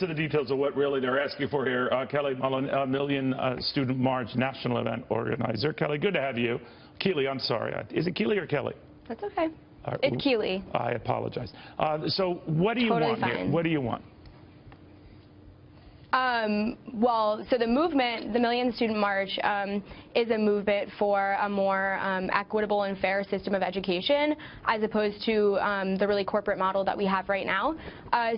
To the details of what really they're asking for here. Kelly Mullen, a Million Student March national event organizer. Kelly, good to have you. Keely, I'm sorry. Is it Keely or Kelly? That's okay. It's Keely. I apologize. So what do you Totally want fine. here? What do you want? Well, so the movement, the Million Student March, is a movement for a more equitable and fair system of education, as opposed to the really corporate model that we have right now.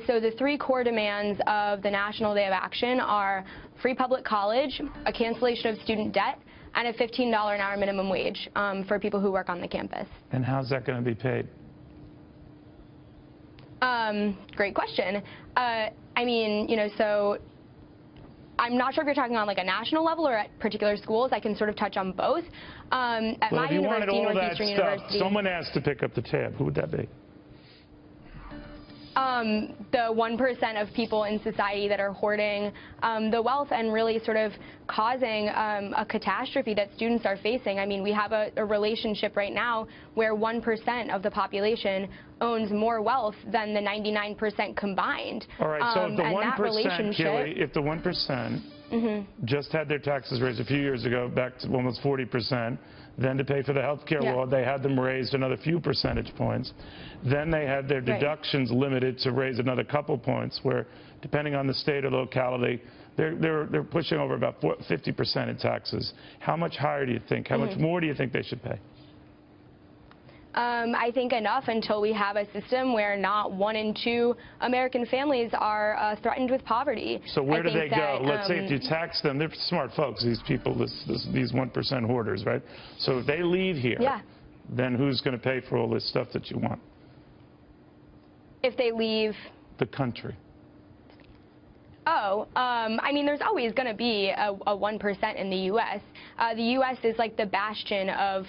So the three core demands of the National Day of Action are free public college, a cancellation of student debt, and a $15 an hour minimum wage for people who work on the campus. And how's that going to be paid? Great question. I mean, you know, so I'm not sure if you're talking on like a national level or at particular schools. I can sort of touch on both. At well, my if you wanted university, all that Northeastern stuff, University, someone asked to pick up the tab. Who would that be? The 1% of people in society that are hoarding the wealth and really sort of causing a catastrophe that students are facing. I mean, we have a relationship right now where 1% of the population owns more wealth than the 99% combined. All right, so if the 1%, Keely, if the 1% just had their taxes raised a few years ago back to almost 40%, then to pay for the health care law, they had them raised another few percentage points. Then they had their deductions limited to raise another couple points, where depending on the state or locality, they're pushing over about 50% in taxes. How much higher do you think? How much more do you think they should pay? I think enough until we have a system where not 1 in 2 American families are threatened with poverty. So where do they go? Let's say if you tax them, they're smart folks, these people, these 1% hoarders, right? So if they leave here, then who's going to pay for all this stuff that you want? If they leave the country. Oh, I mean, there's always going to be a 1% in the U.S. The U.S. is like the bastion of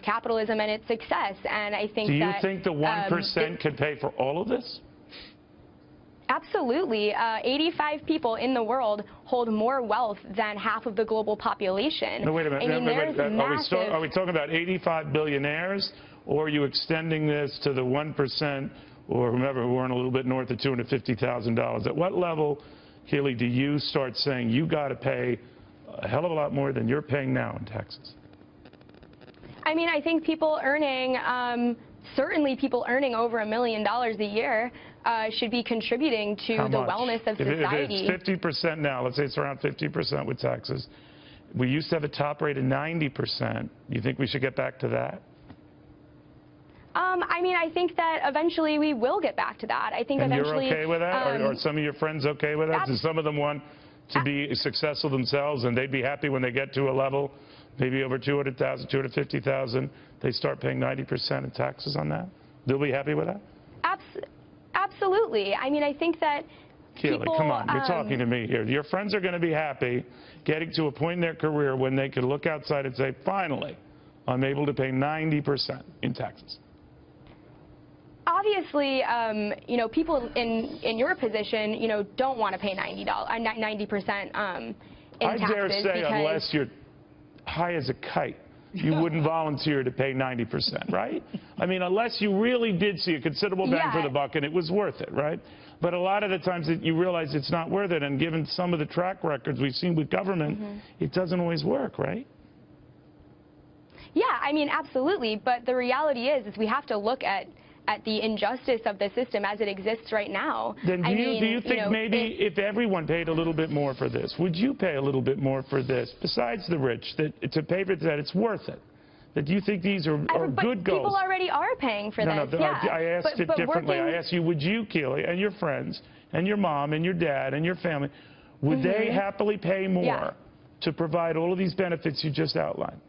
capitalism and its success, and I think that... Do you think the 1% can pay for all of this? Absolutely. 85 people in the world hold more wealth than half of the global population. No, wait a minute. I mean, are we talking about 85 billionaires, or are you extending this to the 1%? Or whomever who earn a little bit north of $250,000. At what level, Keely, do you start saying you got to pay a hell of a lot more than you're paying now in taxes? I mean, I think people earning, certainly people earning over $1 million a year should be contributing to the wellness of society. If it's 50% now, let's say it's around 50% with taxes. We used to have a top rate of 90%. You think we should get back to that? I mean, I think that eventually we will get back to that. I think eventually. You're okay with that? Are some of your friends okay with that? Do some of them want to be successful themselves, and they'd be happy when they get to a level, maybe over 200,000, 250,000, they start paying 90% in taxes on that? They'll be happy with that? Absolutely. I mean, I think that Keely, people, come on, you're talking to me here. Your friends are going to be happy getting to a point in their career when they can look outside and say, finally, I'm able to pay 90% in taxes. Obviously, you know, people in your position, you know, don't want to pay 90% in taxes. I dare say, unless you're high as a kite, you wouldn't volunteer to pay 90%, right? I mean, unless you really did see a considerable bang for the buck and it was worth it, right? But a lot of the times that you realize it's not worth it, and given some of the track records we've seen with government, it doesn't always work, right? Yeah, I mean, absolutely. But the reality is we have to look at the injustice of the system as it exists right now. Then do you think maybe if everyone paid a little bit more for this, would you pay a little bit more for this, besides the rich, that to pay for that it's worth it? That you think these are good goals? People already are paying for this. I asked it differently. I asked you, would you, Keely, and your friends, and your mom, and your dad, and your family, would they happily pay more to provide all of these benefits you just outlined?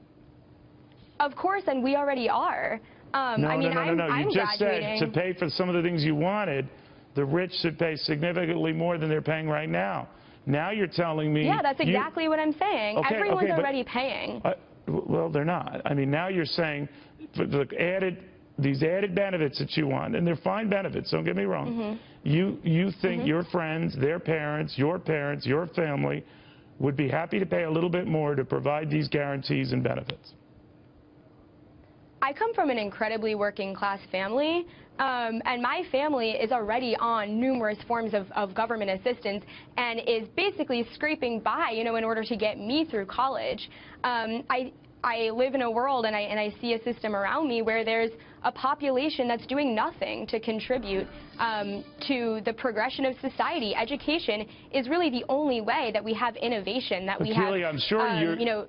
Of course, and we already are. No. You just said to pay for some of the things you wanted, the rich should pay significantly more than they're paying right now. Now you're telling me... Yeah, that's exactly what I'm saying. Everyone's already paying. Well, they're not. I mean, now you're saying for these added benefits that you want, and they're fine benefits, don't get me wrong. You think your friends, their parents, your family would be happy to pay a little bit more to provide these guarantees and benefits. I come from an incredibly working class family. And my family is already on numerous forms of government assistance and is basically scraping by, in order to get me through college. I live in a world and I see a system around me where there's a population that's doing nothing to contribute to the progression of society. Education is really the only way that we have innovation, that we have. Keely, I'm sure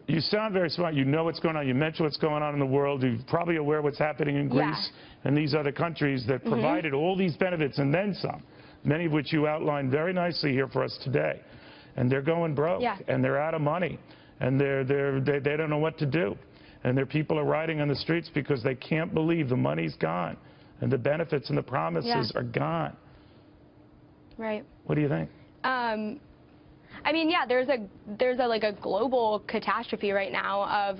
you sound very smart. You know what's going on. You mentioned what's going on in the world. You're probably aware of what's happening in Greece and these other countries that provided all these benefits and then some, many of which you outlined very nicely here for us today. And they're going broke and they're out of money. And they don't know what to do. And their people are rioting on the streets because they can't believe the money's gone and the benefits and the promises are gone. Right. What do you think? I mean, there's a global catastrophe right now of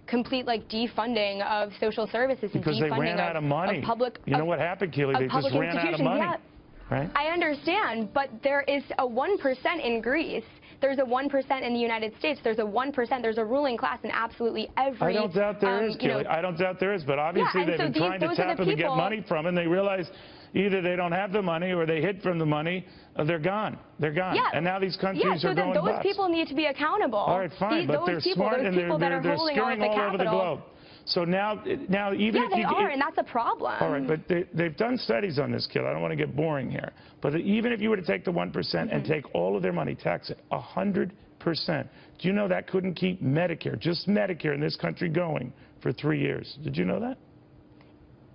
complete defunding of social services and because defunding they ran out of money. Of public. You know what happened, Keely? They just ran out of money. Yeah. Right? I understand, but there is a 1% in Greece. There's a 1% in the United States. There's a 1%. There's a ruling class in absolutely every. I don't doubt there is, Keely. I don't doubt there is, but obviously they've been trying to tap them to get money from, and they realize either they don't have the money or they hid from the money. They're gone. They're gone. Yeah. And now these countries are going those people need to be accountable. All right, fine, but they're smart and they're scurrying all over the globe. So now even if they are, and that's a problem. All right, but they've done studies on this, Keely. I don't want to get boring here. But even if you were to take the 1% and take all of their money, tax it 100%, do you know that couldn't keep Medicare, just Medicare in this country going for 3 years? Did you know that?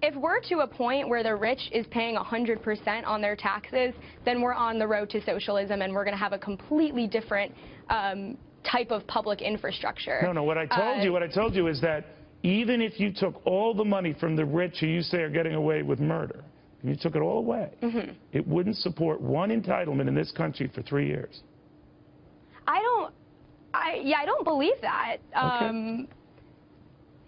If we're to a point where the rich is paying 100% on their taxes, then we're on the road to socialism, and we're going to have a completely different type of public infrastructure. No, what I told you is that even if you took all the money from the rich who you say are getting away with murder, and you took it all away, it wouldn't support one entitlement in this country for 3 years. I don't believe that. Okay.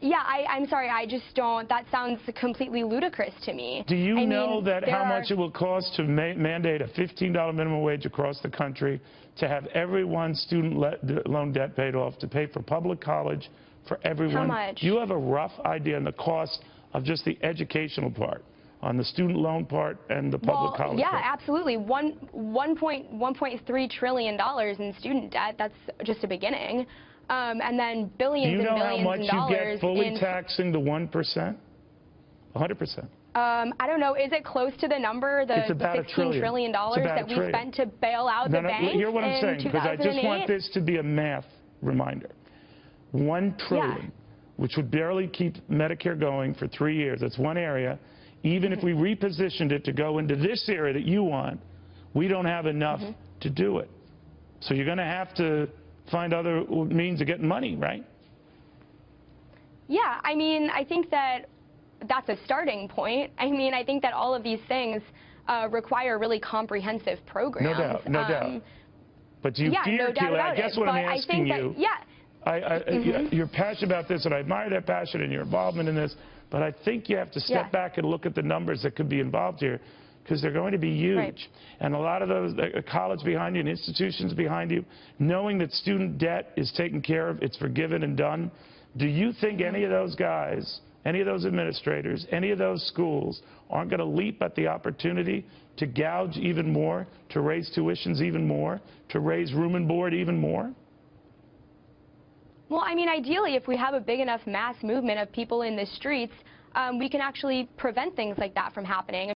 I'm sorry, I just don't. That sounds completely ludicrous to me. Do you know that how much it will cost to mandate a $15 minimum wage across the country, to have everyone's student loan debt paid off, to pay for public college for everyone? How much? You have a rough idea on the cost of just the educational part, on the student loan part and the public college part? Absolutely. $1.3 trillion in student debt. That's just a beginning. And then billions and billions of dollars. Do you know how much you get fully taxing the 1%? 100%. I don't know. Is it close to the number, the $16 trillion that we spent to bail out the banks? Hear what I'm saying, because I just want this to be a math reminder. $1 trillion, which would barely keep Medicare going for 3 years. That's one area. Even if we repositioned it to go into this area that you want, we don't have enough to do it. So you're going to have to find other means of getting money, right? Yeah, I mean, I think that that's a starting point. I mean, I think that all of these things require really comprehensive programs. No doubt. But do you fear, Keely, I guess what I'm asking you, you're passionate about this, and I admire that passion and your involvement in this, but I think you have to step back and look at the numbers that could be involved here, because they're going to be huge. Right. And a lot of those, a college behind you and institutions behind you, knowing that student debt is taken care of, it's forgiven and done, do you think any of those guys, any of those administrators, any of those schools aren't going to leap at the opportunity to gouge even more, to raise tuitions even more, to raise room and board even more? Well, I mean, ideally, if we have a big enough mass movement of people in the streets, we can actually prevent things like that from happening.